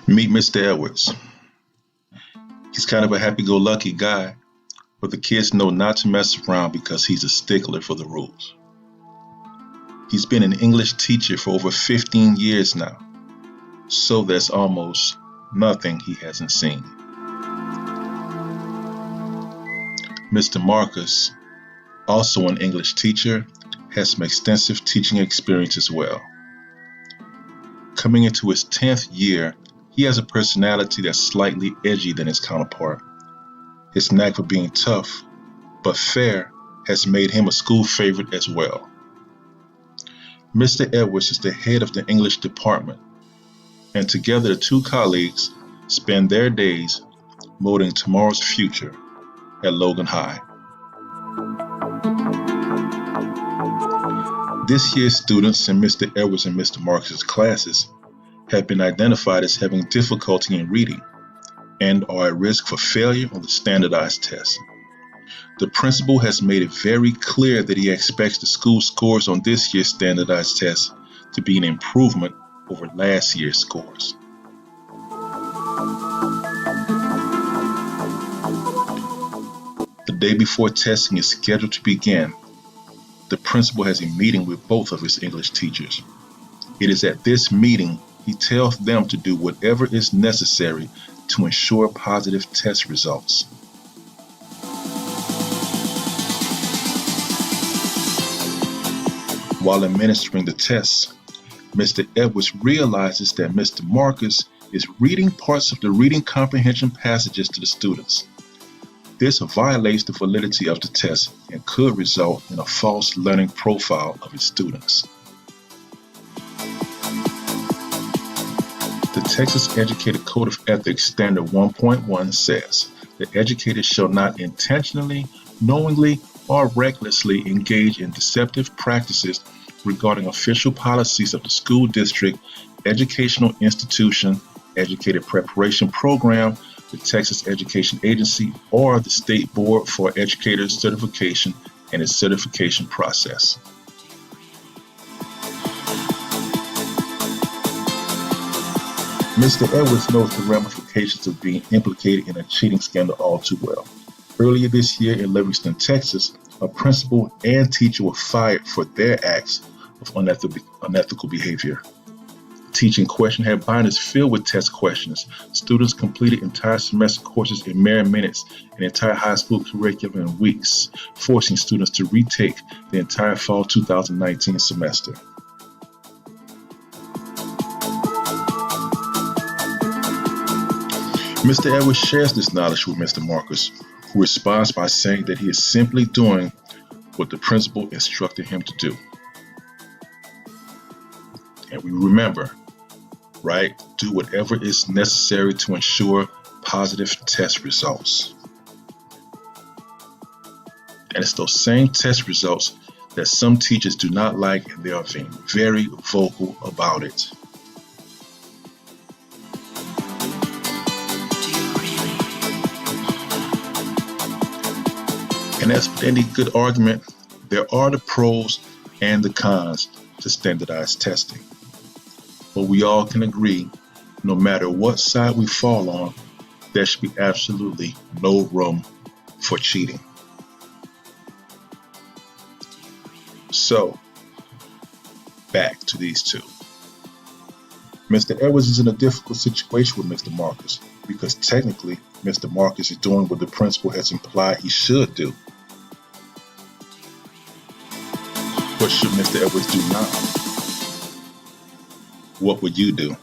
Meet Mr. Edwards. He's kind of a happy-go-lucky guy, but the kids know not to mess around because he's a stickler for the rules. He's been an English teacher for over 15 years now, so there's almost nothing he hasn't seen. Mr. Marcus, also an English teacher, has some extensive teaching experience as well. Coming into his 10th year, he has a personality that's slightly edgy than his counterpart. His knack for being tough, but fair, has made him a school favorite as well. Mr. Edwards is the head of the English department, and together the two colleagues spend their days molding tomorrow's future at Logan High. This year's students in Mr. Edwards and Mr. Marcus' classes have been identified as having difficulty in reading and are at risk for failure on the standardized test. The principal has made it very clear that he expects the school scores on this year's standardized test to be an improvement over last year's scores. The day before testing is scheduled to begin, the principal has a meeting with both of his English teachers. It is at this meeting he tells them to do whatever is necessary to ensure positive test results. While administering the tests, Mr. Edwards realizes that Mr. Marcus is reading parts of the reading comprehension passages to the students. This violates the validity of the test and could result in a false learning profile of his students. The Texas Educator Code of Ethics Standard 1.1 says that educators shall not intentionally, knowingly, or recklessly engage in deceptive practices regarding official policies of the school district, educational institution, educator preparation program, the Texas Education Agency, or the State Board for Educators Certification and its certification process. Mr. Edwards knows the ramifications of being implicated in a cheating scandal all too well. Earlier this year in Livingston, Texas, a principal and teacher were fired for their acts of unethical behavior. The teaching question had binders filled with test questions. Students completed entire semester courses in mere minutes and entire high school curriculum in weeks, forcing students to retake the entire fall 2019 semester. Mr. Edwards shares this knowledge with Mr. Marcus, who responds by saying that he is simply doing what the principal instructed him to do. And we remember, right? Do whatever is necessary to ensure positive test results. And it's those same test results that some teachers do not like, and they are being very vocal about it. And as with any good argument, there are the pros and the cons to standardized testing. But we all can agree, no matter what side we fall on, there should be absolutely no room for cheating. So, back to these two. Mr. Edwards is in a difficult situation with Mr. Marcus because technically Mr. Marcus is doing what the principal has implied he should do. What should Mr. Edwards do now? What would you do?